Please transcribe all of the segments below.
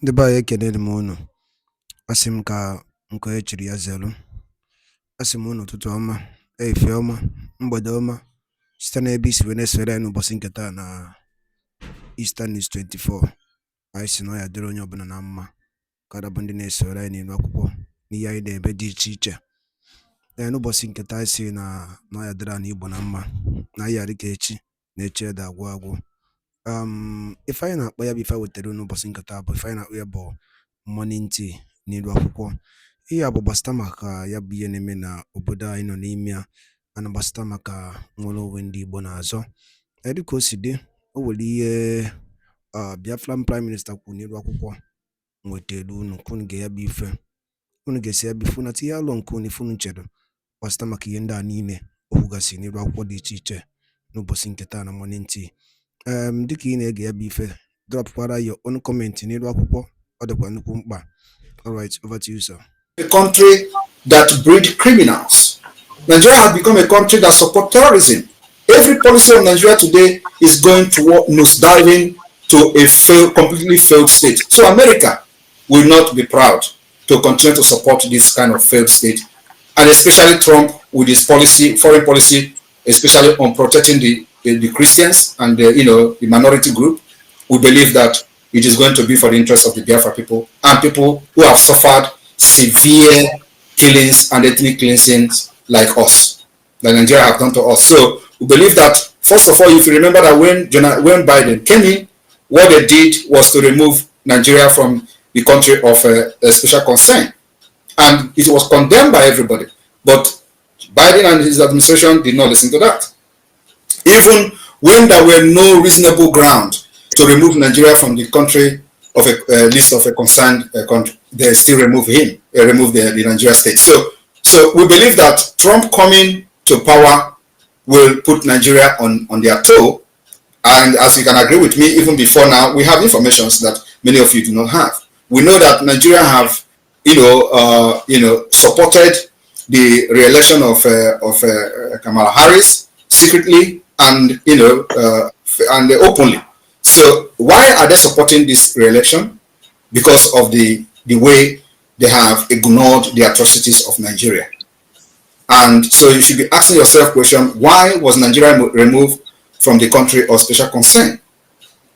Ndị be anyị ekenere m unu. Asị m ka nke onye chiri ya zelu. Asị m unu ụtụtụ ọma, ehihie ọma, mgbede ọma, site n'ebe isi wee na-esore anyị n'ụbọchị nke taa na Eastern News 24. Anyị si na ọ ya dịrị onye ọbụla na mma ka bụ ndị na-esore anyị n'ilu akwụkwọ n'ihe anyị na-ebe dị iche iche. N'ụbọchị nke taa anyị si na ọ ya dịrị anyị Igbo na mma, na anyị yarị ka echi na echi ede agwụ agwụ. Ife anyị na-akpọ ya bụ ife wetara n'ụbọchị nke taa bụ ife anyị na-akpọ ya bụ morning tea n'ilu akwụkwọ. Ihe a bụ gbasịta maka ya bụ ihe na-eme na obodo anyị nọ n'ime ya, ana gbasịta maka nwere onwe ndị Igbo na-azọ. Dịka o si dị, o nwere ihe Biafran Prime Minister kwuru n'ilu akwụkwọ nwetara unu ka unu ga-ya bụ ife, unu ga-esi ya bụ ife na tinye alụ nke unu ife unu chere gbasịta maka ihe ndị a niile o kwugasị n'ilu akwụkwọ dị iche iche n'ụbọchị nke taa na morning tea. Dịka ị na-ege ya bụ ife, dropkwara your own comment n'ilu akwụkwọ, ọ dịkwa nnukwu mkpa. All right, over to you, sir. A country that breed criminals. Nigeria has become a country that supports terrorism. Every policy of Nigeria today is going to nosediving to a completely failed state. So America will not be proud to continue to support this kind of failed state, and especially Trump with his policy, foreign policy, especially on protecting the Christians and the minority group. We believe that it is going to be for the interest of the Biafra people and people who have suffered severe killings and ethnic cleansings like us, that Nigeria have done to us. So we believe that, first of all, if you remember that when Biden came in, what they did was to remove Nigeria from the country of a special concern. And it was condemned by everybody. But Biden and his administration did not listen to that. Even when there were no reasonable ground to remove Nigeria from the country of a list of a concerned country, they still remove him, remove the Nigeria state. So we believe that Trump coming to power will put Nigeria on their toe. And as you can agree with me, even before now, we have information that many of you do not have. We know that Nigeria have, supported the re-election of Kamala Harris secretly and and openly. So why are they supporting this re-election? Because of the way they have ignored the atrocities of Nigeria. And so you should be asking yourself question, why was Nigeria removed from the country of special concern?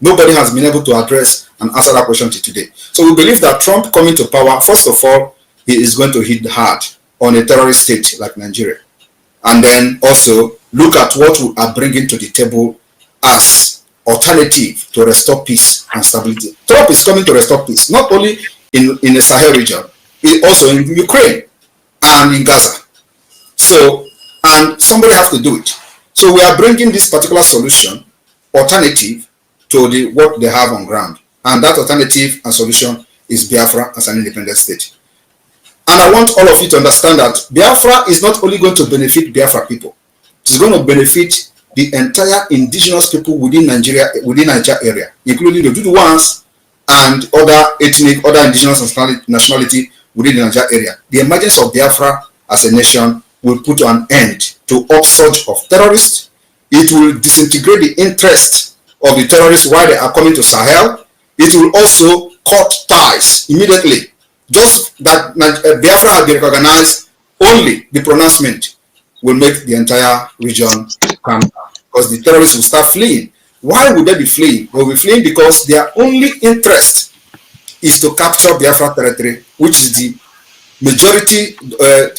Nobody has been able to address and answer that question till today. So we believe that Trump coming to power, first of all, he is going to hit hard on a terrorist state like Nigeria. And then also look at what we are bringing to the table as alternative to restore peace and stability. Trump is coming to restore peace, not only in the Sahel region, also in Ukraine and in Gaza. So, and somebody has to do it. So we are bringing this particular solution, alternative to what they have on ground. And that alternative and solution is Biafra as an independent state. And I want all of you to understand that Biafra is not only going to benefit Biafra people, it's going to benefit the entire indigenous people within Nigeria area, including the Duduans and other indigenous nationality within the Nigeria area. The emergence of Biafra as a nation will put an end to upsurge of terrorists. It will disintegrate the interest of the terrorists while they are coming to Sahel. It will also cut ties immediately. Just that Biafra has been recognized, only the pronouncement will make the entire region calm down, because the terrorists will start fleeing. Why would they be fleeing? They will be fleeing because their only interest is to capture Biafra territory, which is the majority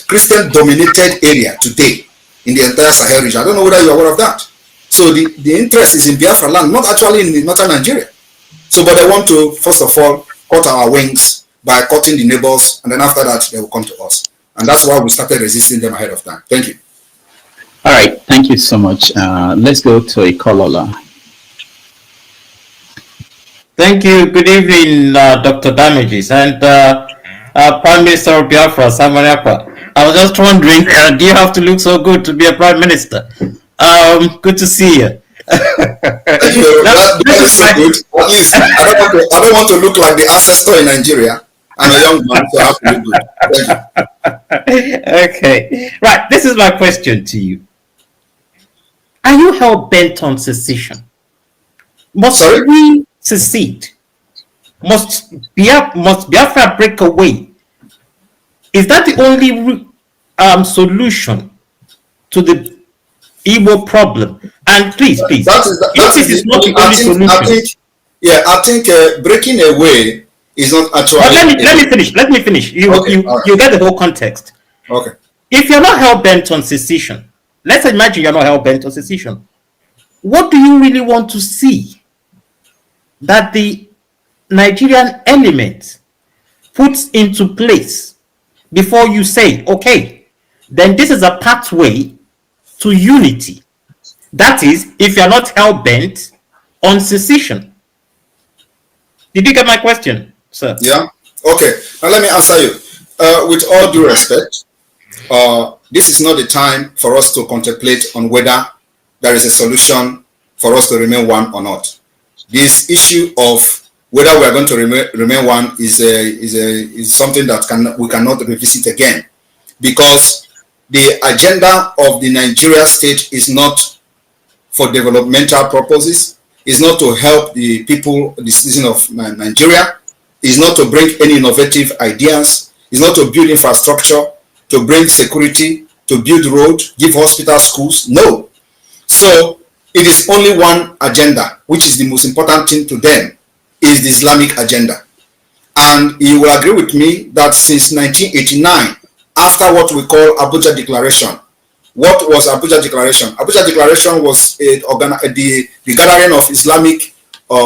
Christian-dominated area today in the entire Sahel region. I don't know whether you're aware of that. So the interest is in Biafra land, not actually in northern Nigeria. So, but they want to, first of all, cut our wings by cutting the neighbors, and then after that, they will come to us. And that's why we started resisting them ahead of time. Thank you. All right, thank you so much. Let's go to Ikolola. Thank you. Good evening, Dr. Damages and Prime Minister of Biafra, Simon Ekpa. I was just wondering, do you have to look so good to be a Prime Minister? Good to see you. Thank you. That is so good. At least I don't want to look like the ancestor in Nigeria. I'm a young man, so I have to look good. Thank you. Okay. Right. This is my question to you. Are you hell bent on secession? Must we secede? Must Biafra break away? Is that the only solution to the Igbo problem? And please, if this is not the only solution, I think breaking away is not actually. But let me finish. You get the whole context. Okay. If you're not hell bent on secession, let's imagine you're not hell bent on secession. What do you really want to see that the Nigerian element puts into place before you say, okay, then this is a pathway to unity? That is, if you're not hell bent on secession. Did you get my question, sir? Yeah. Okay. Now let me answer you. With all due respect, this is not the time for us to contemplate on whether there is a solution for us to remain one or not. This issue of whether we are going to remain one is something that we cannot revisit again, because the agenda of the Nigeria state is not for developmental purposes, is not to help the people, the citizens of Nigeria, is not to bring any innovative ideas, is not to build infrastructure, to bring security, to build road, give hospital, schools. No. So it is only one agenda, which is the most important thing to them, is the Islamic agenda. And you will agree with me that since 1989, after what we call Abuja Declaration. What was Abuja Declaration? Abuja Declaration was the gathering of Islamic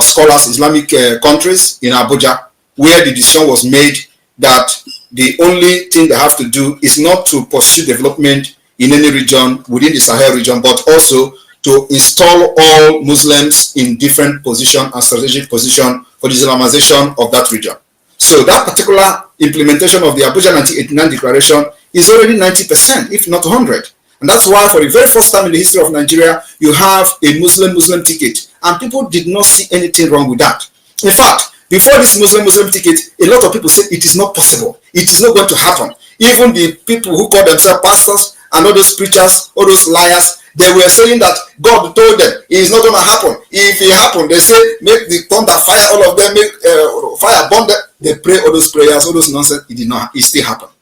scholars, Islamic countries in Abuja, where the decision was made that the only thing they have to do is not to pursue development in any region within the Sahel region, but also to install all Muslims in different position and strategic position for the Islamization of that region. So that particular implementation of the Abuja 1989 declaration is already 90%, if not 100. And that's why for the very first time in the history of Nigeria, you have a Muslim ticket. And people did not see anything wrong with that. In fact, before this Muslim ticket, a lot of people said it is not possible. It is not going to happen. Even the people who call themselves pastors and all those preachers, all those liars, they were saying that God told them it is not going to happen. If it happened, they say, make the thunder fire all of them, make fire burn them. They pray all those prayers, all those nonsense. It did not. It still happened.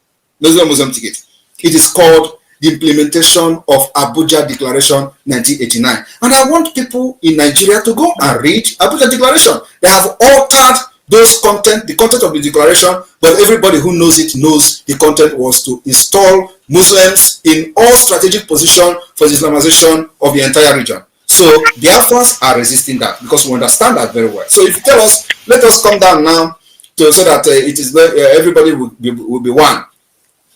Muslim ticket. It is called the implementation of Abuja Declaration 1989. And I want people in Nigeria to go and read Abuja Declaration. They have altered those content, the content of the declaration, but everybody who knows it knows the content was to install Muslims in all strategic position for the Islamization of the entire region. So Biafrans are resisting that because we understand that very well. So if you tell us, let us come down now so that everybody will be one,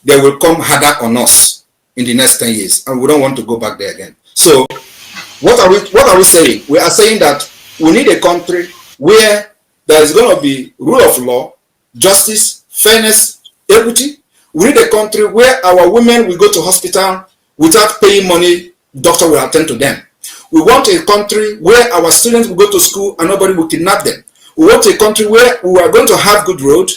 they will come harder on us in the next 10 years, and we don't want to go back there again. So what are we saying? We are saying that we need a country where there is going to be rule of law, justice, fairness, equity. We need a country where our women will go to hospital without paying money, doctor will attend to them. We want a country where our students will go to school and nobody will kidnap them. We want a country where we are going to have good road,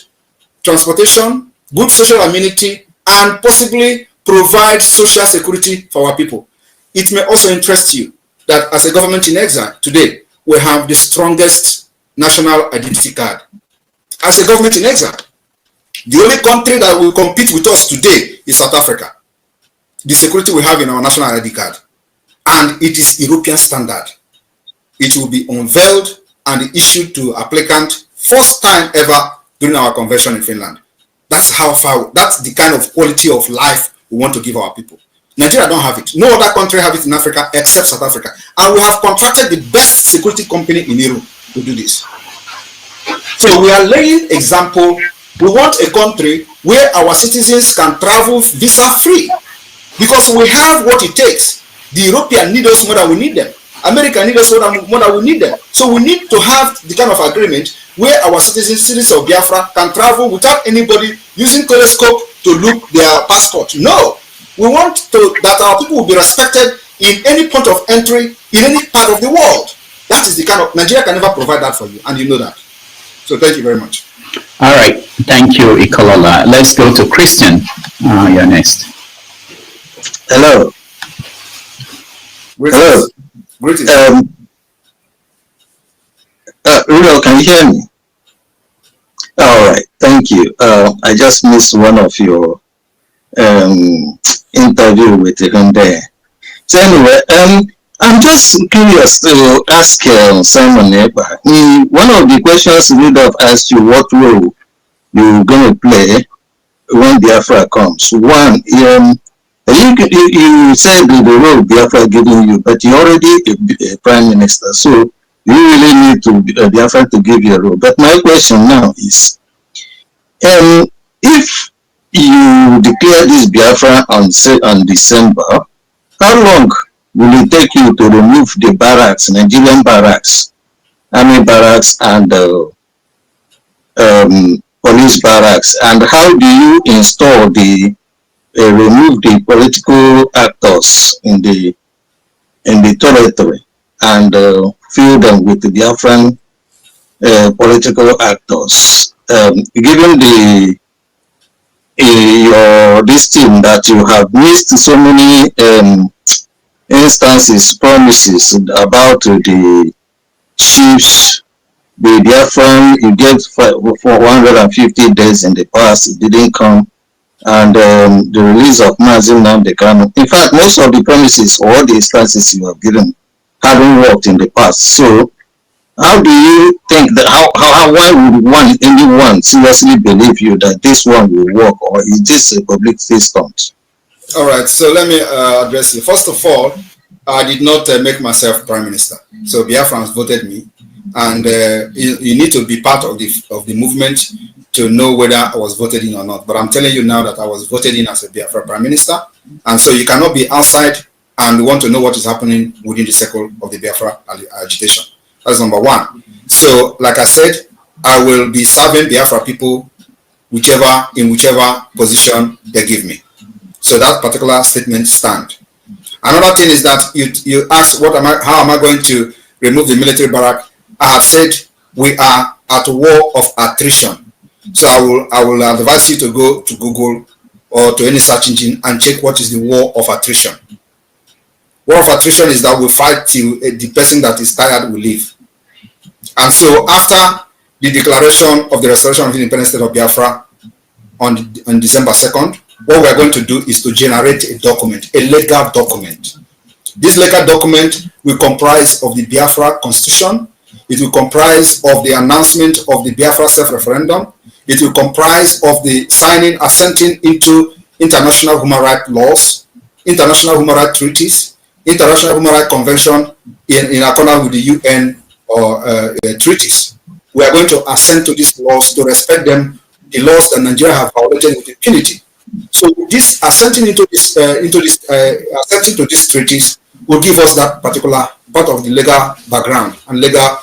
transportation, good social amenity, and possibly provide social security for our people. It may also interest you that as a government in exile today, we have the strongest national identity card. As a government in exile, the only country that will compete with us today is South Africa. The security we have in our national ID card, and it is European standard. It will be unveiled and issued to applicant first time ever during our convention in Finland. That's how far. That's the kind of quality of life we want to give our people. Nigeria don't have it. No other country have it in Africa except South Africa, and we have contracted the best security company in Europe to do this. So we are laying example. We want a country where our citizens can travel visa free because we have what it takes. The Europeans need us more than we need them. America need us more than we need them. So we need to have the kind of agreement where our citizens of Biafra can travel without anybody using telescope to look their passport. No, we want that our people will be respected in any point of entry in any part of the world. That is the kind of Nigeria can never provide that for you, and you know that. So thank you very much. All right, thank you, Ikolola. Let's go to Christian. You're next. Hello. Hello. Greetings. Rudolph, can you hear me? right, thank you. I just missed one of your interview with him there. So anyway, I'm just curious to ask Simon Ekpa. One of the questions we would have asked you what role you're going to play when Biafra comes. One, you said the role Biafra giving you, but you're already a prime minister, so you really need to Biafra to give you a role. But my question now is, if you declare this Biafra on December, how long will it take you to remove the barracks, Nigerian barracks, army barracks, and police barracks? And how do you install remove the political actors in the territory and fill them with the Biafran political actors? Given this team that you have missed so many instances, promises about the chiefs, the Biafran, you gave for 150 days in the past, it didn't come, and the release of Mazin Nnamdi Kanu. In fact, most of the promises or all the instances you have given haven't worked in the past. So how do you think that why would anyone seriously believe you that this one will work, or is this a public stunt? All right, so let me address you. First of all, I did not make myself prime minister. So Biafrans voted me, and you need to be part of the movement to know whether I was voted in or not. But I'm telling you now that I was voted in as a Biafra prime minister, and so you cannot be outside and want to know what is happening within the circle of the Biafra agitation. That's number one. So, like I said, I will be serving Biafra people in whichever position they give me. So that particular statement stands. Another thing is that you ask, how am I going to remove the military barrack? I have said we are at a war of attrition. So I will advise you to go to Google or to any search engine and check what is the war of attrition. War of attrition is that we fight till the person that is tired will leave. And so after the declaration of the restoration of the independent state of Biafra on December 2nd, what we are going to do is to generate a document, a legal document. This legal document will comprise of the Biafra constitution. It will comprise of the announcement of the Biafra self-referendum. It will comprise of the assenting into international human rights laws, international human rights treaties, international human rights convention in accordance with the UN treaties. We are going to assent to these laws, to respect them, the laws that Nigeria have violated with impunity. So this assenting to these treaties will give us that particular part of the legal background and legal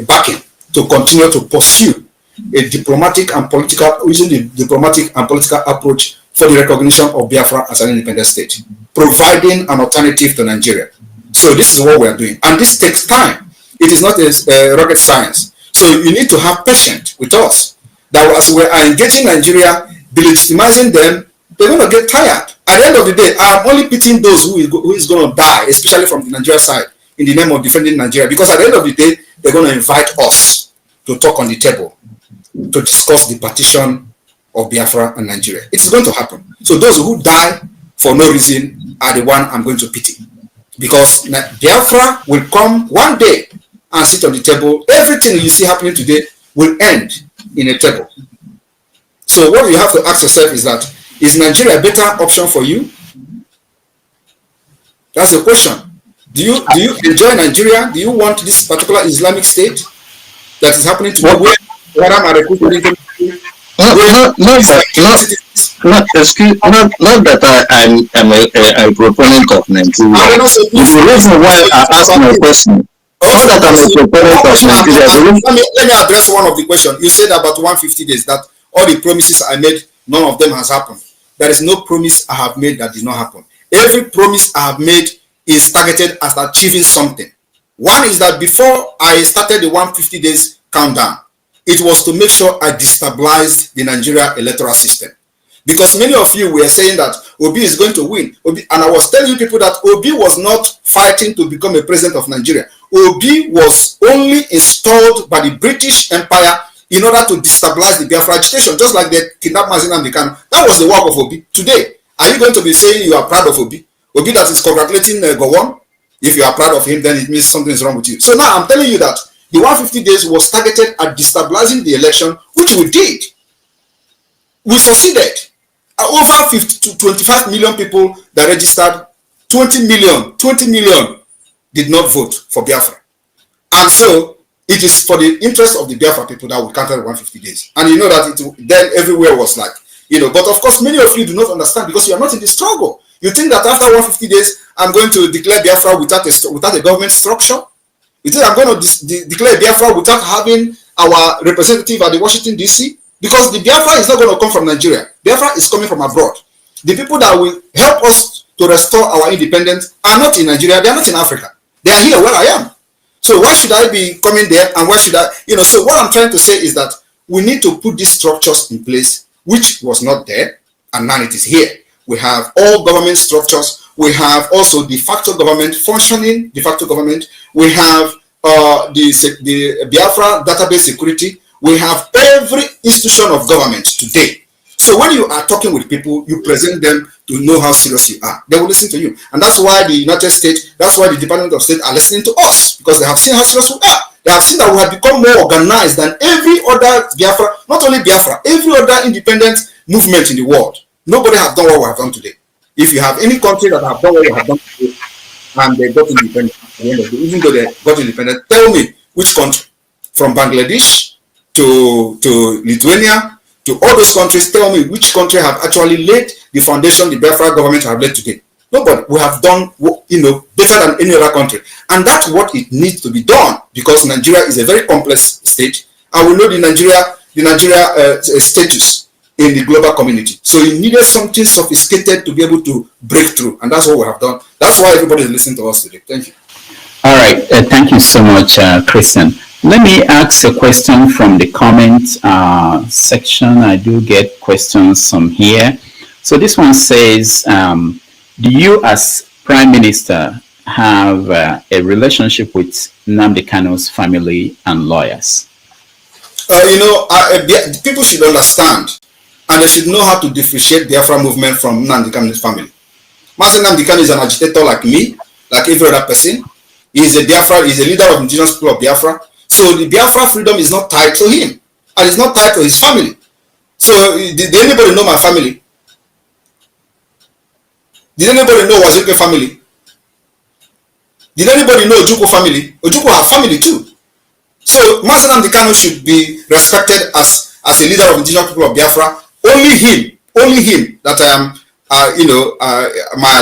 backing to continue to pursue a diplomatic and political, using the diplomatic and political approach for the recognition of Biafra as an independent state, providing an alternative to Nigeria. So this is what we are doing, and this takes time. It is not a rocket science. So you need to have patience with us. That as we are engaging Nigeria, delegitimizing them, they're going to get tired. At the end of the day, I'm only pitying those who is going to die, especially from the Nigeria side, in the name of defending Nigeria, because at the end of the day, they're going to invite us to talk on the table, to discuss the partition of Biafra and Nigeria. It is going to happen. So those who die for no reason are the one I'm going to pity, because Biafra will come one day and sit on the table. Everything you see happening today will end in a table. So what you have to ask yourself is that, is Nigeria a better option for you? That's the question. Do you enjoy Nigeria? Do you want this particular Islamic state that is happening today? Not that I'm a proponent of Nigeria. The reason why I asked my question. Not that I'm a proponent of Nigeria. Let me address one of the questions. You said about 150 days that all the promises I made, none of them has happened. There is no promise I have made that did not happen. Every promise I have made is targeted at achieving something. One is that before I started the 150 days countdown, it was to make sure I destabilized the Nigeria electoral system. Because many of you were saying that Obi is going to win. And I was telling you people that Obi was not fighting to become a president of Nigeria. Obi was only installed by the British Empire in order to destabilize the Biafra agitation, just like they kidnapped Mazi Nnamdi Kanu. That was the work of Obi. Today, are you going to be saying you are proud of Obi? Obi that is congratulating Gowon? If you are proud of him, then it means something is wrong with you. So now I'm telling you that the 150 days was targeted at destabilizing the election, which we did. We succeeded. Over 50 to 25 million people that registered, 20 million did not vote for Biafra. And so it is for the interest of the Biafra people that we counted 150 days. And you know that then everywhere was like, but of course, many of you do not understand because you are not in the struggle. You think that after 150 days, I'm going to declare Biafra without a government structure? You think I'm going to declare Biafra without having our representative at the Washington, D.C.? Because the Biafra is not going to come from Nigeria. Biafra is coming from abroad. The people that will help us to restore our independence are not in Nigeria. They are not in Africa. They are here where I am. So why should I be coming there and why should I, so what I'm trying to say is that we need to put these structures in place, which was not there, and now it is here. We have all government structures. We have also de facto government, functioning de facto government. We have the Biafra database security. We have every institution of government today. So when you are talking with people, you present them to know how serious you are. They will listen to you. And that's why the United States, that's why the Department of State are listening to us, because they have seen how serious we are. They have seen that we have become more organized than every other Biafra, not only Biafra, every other independent movement in the world. Nobody has done what we have done today. If you have any country that have done what we have done today, and they got independent, even though they got independent, tell me which country. From Bangladesh to Lithuania, to all those countries, tell me which country have actually laid the foundation the Biafra government have laid today. Nobody. We have done, better than any other country. And that's what it needs to be done, because Nigeria is a very complex state, and we know the Nigeria status in the global community. So it needed something sophisticated to be able to break through, and that's what we have done. That's why everybody is listening to us today. Thank you. All right. Thank you so much, Christian. Let me ask a question from the comment section. I do get questions from here. So this one says, do you as Prime Minister have a relationship with Nnamdi Kanu's family and lawyers? People should understand, and they should know how to differentiate the Biafra movement from Nnamdi Kanu's family. Mazi Nnamdi Kanu is an agitator like me, like every other person. He is a Biafra, he is a leader of indigenous people of Biafra. So the Biafra freedom is not tied to him, and it's not tied to his family. So did anybody know my family? Did anybody know Wazuke family? Did anybody know Ojukwu family? Ojukwu have family too. So Mazi Nnamdi Kanu should be respected as a leader of indigenous people of Biafra. Only him that I am, my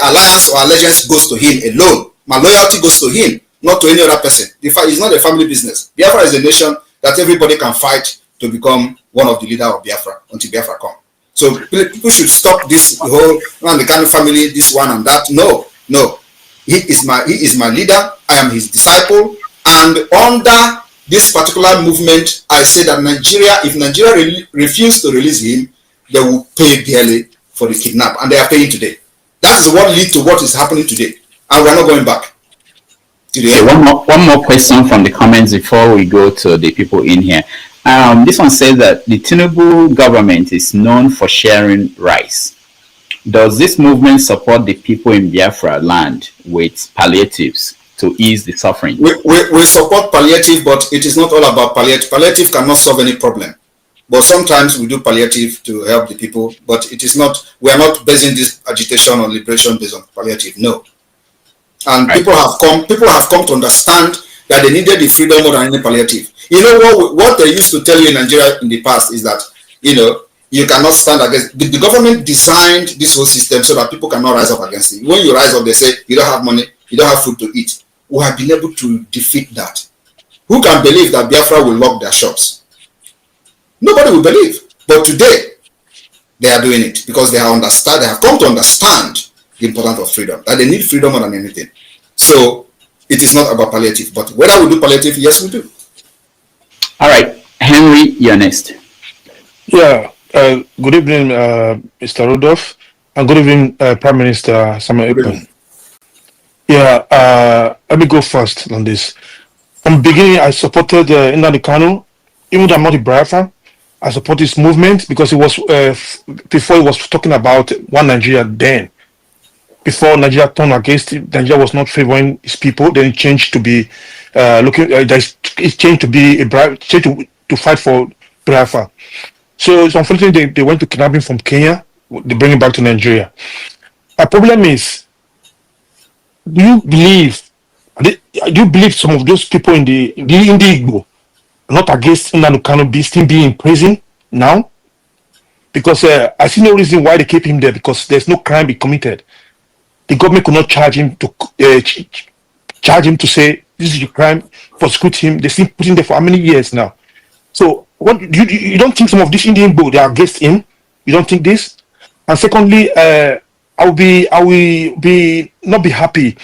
alliance or allegiance goes to him alone. My loyalty goes to him, not to any other person. It's not a family business. Biafra is a nation that everybody can fight to become one of the leaders of Biafra until Biafra comes. So people should stop this whole Nnamdi Kanu family, this one and that. No. He is my leader. I am his disciple. And under this particular movement, I say that if Nigeria refuse to release him, they will pay dearly for the kidnap, and they are paying today. That is what leads to what is happening today, and we are not going back. Okay, one more question from the comments before we go to the people in here. This one says that the Tinubu government is known for sharing rice. Does this movement support the people in Biafra land with palliatives to ease the suffering? We support palliative, but it is not all about palliative. Palliative cannot solve any problem. But sometimes we do palliative to help the people, but it is not, we are not basing this agitation or liberation based on palliative, no. And people have come to understand that they needed the freedom more than any palliative. You know what they used to tell you in Nigeria in the past is that, you cannot stand against, the government designed this whole system so that people cannot rise up against it. When you rise up, they say, you don't have money, you don't have food to eat. We have been able to defeat that. Who can believe that Biafra will lock their shops? Nobody will believe. But today, they are doing it because they have come to understand the importance of freedom, that they need freedom more than anything. So it is not about palliative, but whether we do palliative, yes, we do. All right, Henry, you're next. Yeah, good evening, Mr. Rudolph, and good evening, Prime Minister Samuel Ekpa. Yeah, let me go first on this. From the beginning, I supported Nnamdi Kanu even though I'm not a Biafra, I support this movement because it was before it was talking about one Nigeria then. Before Nigeria turned against it, Nigeria was not favoring its people. Then it changed to be it changed to be changed to fight for Biafra. So it's unfortunate they went to kidnap him from Kenya. They bring him back to Nigeria. My problem is, do you believe some of those people in the Igbo not against Nnamdi Kanu still being in prison now? Because I see no reason why they keep him there, because there's no crime he committed. The government could not charge him to say this is your crime, prosecute him. They still put him there for how many years now? So what you don't think some of these Indian people they are against him? You don't think this? And secondly, I will be not be happy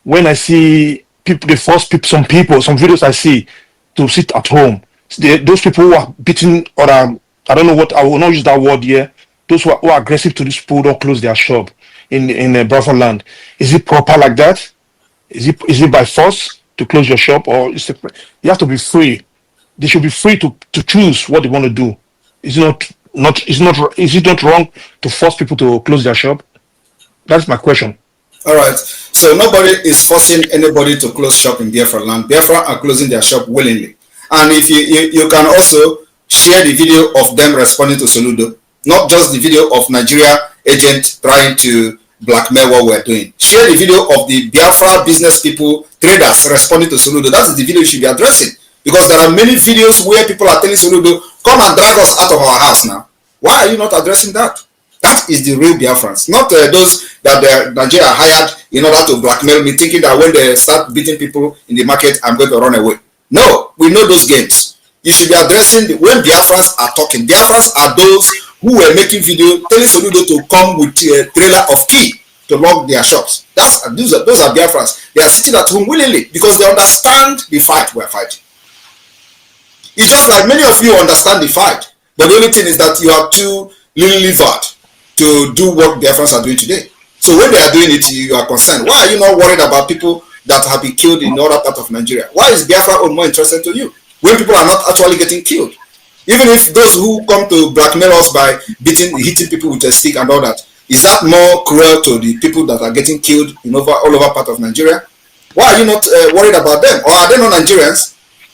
when I see people, they force people, some videos I see to sit at home. Those people who are beating, or I don't know what, I will not use that word here. Those who are aggressive to these people don't close their shop in Biafran land. Is it proper like that? Is it by force to close your shop, or you have to be free? They should be free to choose what they want to do. Is it not wrong to force people to close their shop? That's my question. All right. So nobody is forcing anybody to close shop in Biafra land. Biafra are closing their shop willingly. And if you can also share the video of them responding to Soludo, not just the video of Nigeria agent trying to blackmail what we're doing. Share the video of the Biafra business people, traders responding to Soludo. That is the video you should be addressing. Because there are many videos where people are telling Soludo, come and drag us out of our house now. Why are you not addressing that? That is the real Biafrans, not those that Nigeria hired in order to blackmail me, thinking that when they start beating people in the market, I'm going to run away. No, we know those games. You should be addressing when Biafrans are talking. Biafrans are those who were making video telling Soludo to come with a trailer of key to lock their shops. Those are Biafrans. They are sitting at home willingly because they understand the fight we're fighting. It's just like many of you understand the fight, but the only thing is that you are too livered to do what Biafrans are doing today. So when they are doing it, you are concerned. Why are you not worried about people that have been killed in other part of Nigeria? Why is Biafra more interested to you when people are not actually getting killed? Even if those who come to blackmail us by hitting people with a stick and all that, is that more cruel to the people that are getting killed in all over part of Nigeria? Why are you not worried about them? Or are they not Nigerians?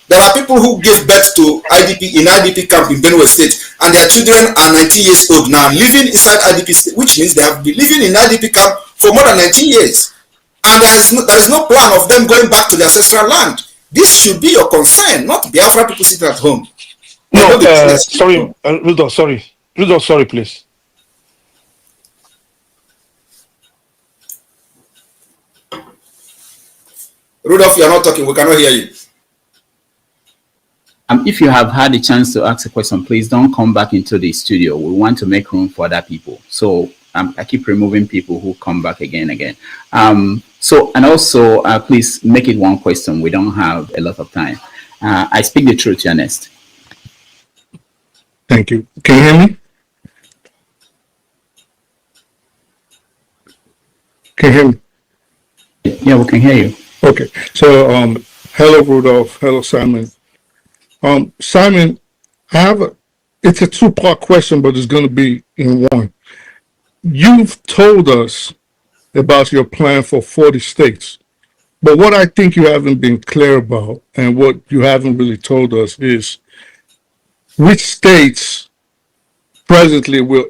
There are people who gave birth to IDP camp in Benue State, and their children are 19 years old now, living inside IDP state, which means they have been living in IDP camp for more than 19 years. And there is no plan of them going back to their ancestral land. This should be your concern, not Biafra people sitting at home. No, sorry, Rudolph, sorry, please. Rudolph, you are not talking. We cannot hear you. If you have had a chance to ask a question, please don't come back into the studio. We want to make room for other people. So I keep removing people who come back again. And also, please make it one question. We don't have a lot of time. I speak the truth, Ernest. Thank you. Can you hear me? Can you hear me? Yeah, we can hear you. Okay. So, hello, Rudolph. Hello, Simon. Simon, it's a two-part question, but it's going to be in one. You've told us about your plan for 40 states, but what I think you haven't been clear about, and what you haven't really told us, is which states presently will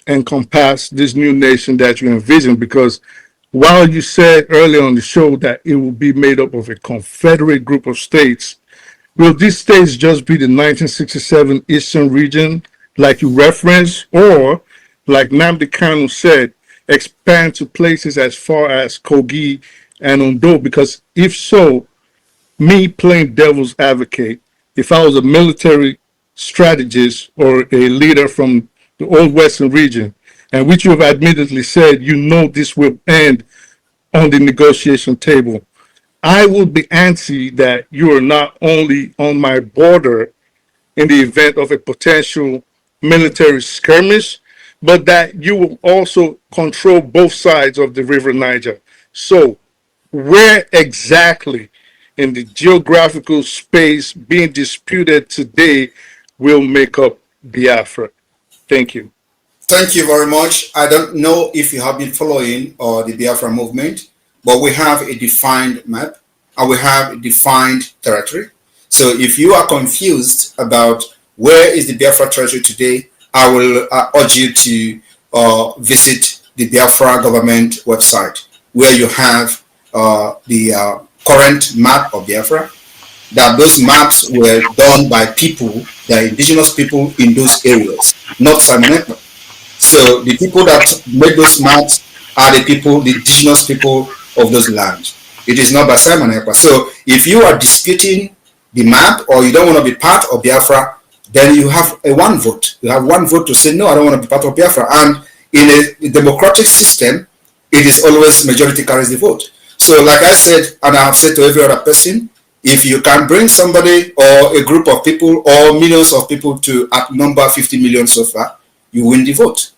encompass this new nation that you envision. Because while you said earlier on the show that it will be made up of a confederate group of states, will these states just be the 1967 Eastern region, like you referenced, or, like Nnamdi Kanu said, expand to places as far as Kogi and Ondo? Because if so, me playing devil's advocate, if I was a military strategist or a leader from the old Western region, and which you have admittedly said, this will end on the negotiation table, I will be antsy that you are not only on my border in the event of a potential military skirmish, but that you will also control both sides of the River Niger. So where exactly in the geographical space being disputed today will make up Biafra. Thank you. Thank you very much. I don't know if you have been following the Biafra movement, but we have a defined map and we have a defined territory. So if you are confused about where is the Biafra territory today, I will urge you to visit the Biafra government website, where you have the current map of Biafra. That those maps were done by people, the indigenous people in those areas, not Simon Ekpa. So the people that made those maps are the people, the indigenous people of those lands. It is not by Simon Ekpa. So if you are disputing the map or you don't want to be part of Biafra, then you have a one vote. You have one vote to say, no, I don't want to be part of Biafra. And in a democratic system, it is always majority carries the vote. So like I said, and I have said to every other person, if you can bring somebody or a group of people or millions of people to outnumber 50 million so far, you win the vote.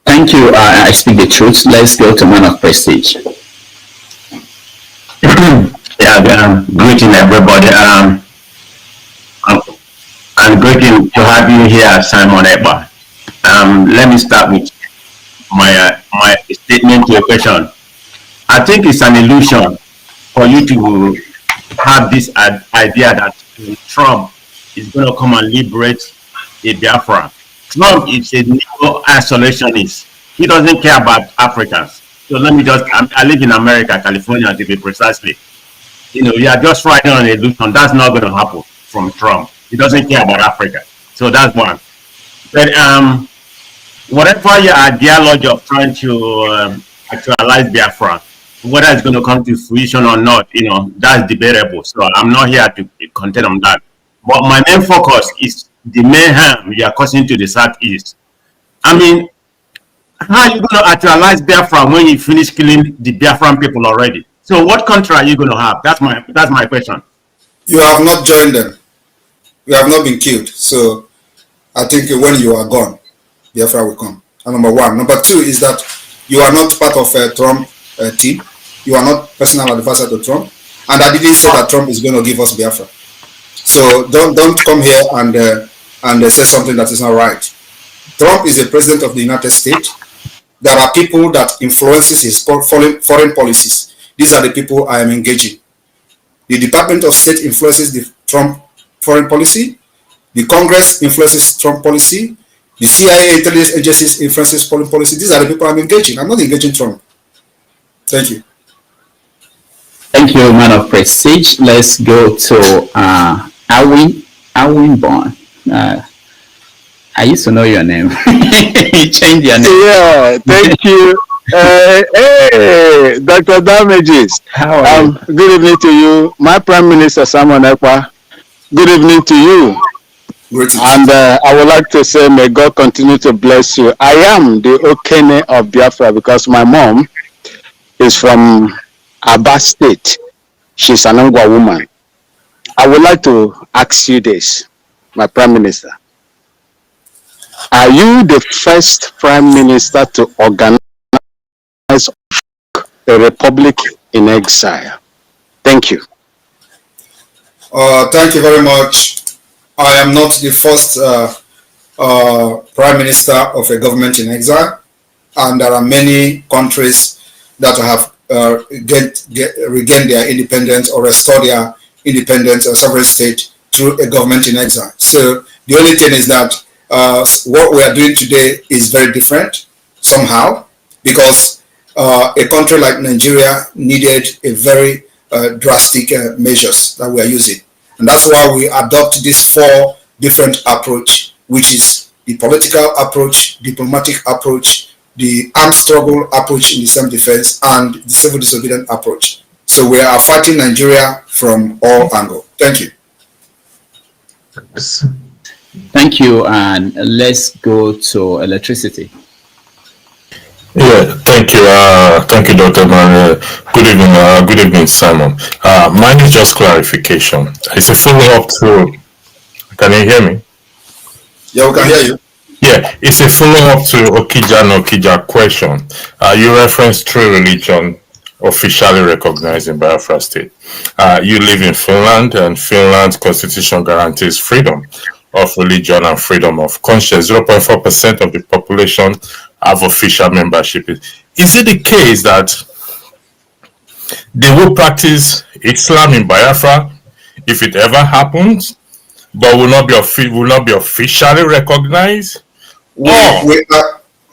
Thank you. I speak the truth. Let's go to man of prestige. Yeah, greeting everybody. I'm greeting to have you here, Simon Ekpa. Let me start with my statement to your question. I think it's an illusion for you to have this idea that Trump is going to come and liberate a Biafra. Trump is a neo-isolationist. He doesn't care about Africans. So let me just, I live in America, California to be precisely. You know, you are just riding on an illusion. That's not going to happen from Trump. He doesn't care about Africa. So that's one. But whatever your ideology of trying to actualize Biafra, whether it's going to come to fruition or not, you know, that's debatable. So I'm not here to contend on that. But my main focus is the mayhem you are causing to the Southeast. I mean, how are you going to actualize Biafra when you finish killing the Biafran people already? So what country are you going to have? That's my question. You have not joined them. You have not been killed. So I think when you are gone, Biafra will come. And number one. Number two is that you are not part of a Trump team. You are not personal advisor to Trump. And I didn't say that Trump is going to give us Biafra. So don't come here and say something that is not right. Trump is the president of the United States. There are people that influences his foreign policies. These are the people I am engaging. The Department of State influences the Trump foreign policy. The Congress influences Trump policy. The CIA intelligence agencies influences foreign policy. These are the people I'm engaging. I'm not engaging Trump. Thank you. Thank you, man of prestige. Let's go to Alwin Bond. I used to know your name. You changed your name. Yeah, thank you. Hey, Dr. Damages. How are you? Good evening to you. My Prime Minister, Simon Ekpa. Good evening to you. And I would like to say, may God continue to bless you. I am the Okene of Biafra because my mom is from Aba State. She's an Angwa woman. I would like to ask you this, my Prime Minister. Are you the first Prime Minister to organize a republic in exile? Thank you. Thank you very much. I am not the first Prime Minister of a government in exile, and there are many countries that have regained their independence or restored their independence or sovereign state through a government in exile. So the only thing is that what we are doing today is very different somehow, because a country like Nigeria needed a very drastic measures that we are using. And that's why we adopt this 4 different approach, which is the political approach, diplomatic approach, the armed struggle approach in the self-defense, and the civil disobedience approach. So we are fighting Nigeria from all angles. Thank you. Thank you, and let's go to electricity. Yeah, thank you, Dr. Man. Good evening, Simon. Mine is just clarification. It's a follow-up to. Can you hear me? Yeah, we can hear you. Yeah, it's a follow-up to Okija question. You referenced true religion, officially recognized in Biafra state. You live in Finland, and Finland's constitution guarantees freedom of religion and freedom of conscience. 0.4% of the population have official membership. Is it the case that they will practice Islam in Biafra if it ever happens, but will not be officially recognized?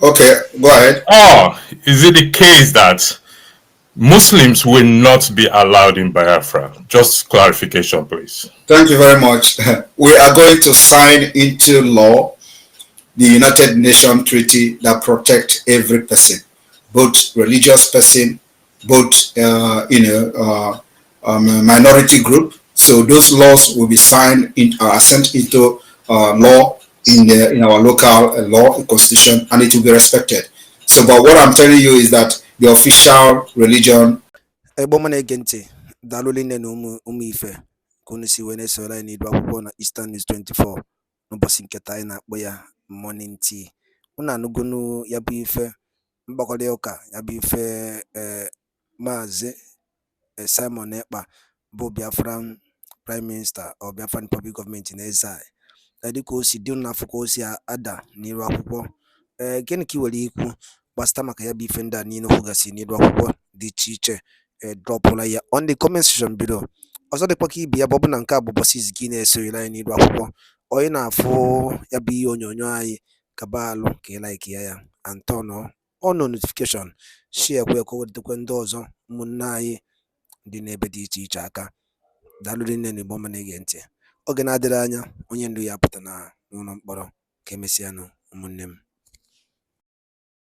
Okay, go ahead. Or is it the case that Muslims will not be allowed in Biafra? Just clarification, please. Thank you very much. We are going to sign into law the United Nations Treaty that protects every person, both religious person, both minority group. So those laws will be signed sent into law in our local law constitution, and it will be respected. So, but what I'm telling you is that the official religion. Kunisi Venezuela ni dwapo na Eastern News 24 n'ụbọchị nketa anyị na-akpọ ya morning tea. Unu anụgonu ya bụ ife mgbakọrịta ụka ya bụ ife Maazị Simon Ekpa bụ Biafran Prime Minister or Biafran Public Government in exile. Dịka o si dị n'afọ ka o si ada n'iru akwụkwọ. Gịnị ka i nwere ikwu gbasara maka ya bụ ife ndị a niile kwugasị n'iru akwụkwọ dị iche iche dropụla ya on the comment section below. Ọzọ dịkwa ka ibe ya bụ na nke a bụ ụbọchị izizi gị na-esonyere anyị n'iru akwụkwọ, onye na-afụ ya bụ ihe onyonyo anyị kaba alụ ka ị like ya and turn on notification, share kwe ka o wetakwa ndị ọzọ ụmụnne anyị dị n'ebe dị iche iche aka. Daalụ nne na Igbo ọma na-ege ntị. Oge na-adịrị anya onye ndu ya apụta na n'ụlọ mkpọrọ. Ka emesịanụ ụmụnne m.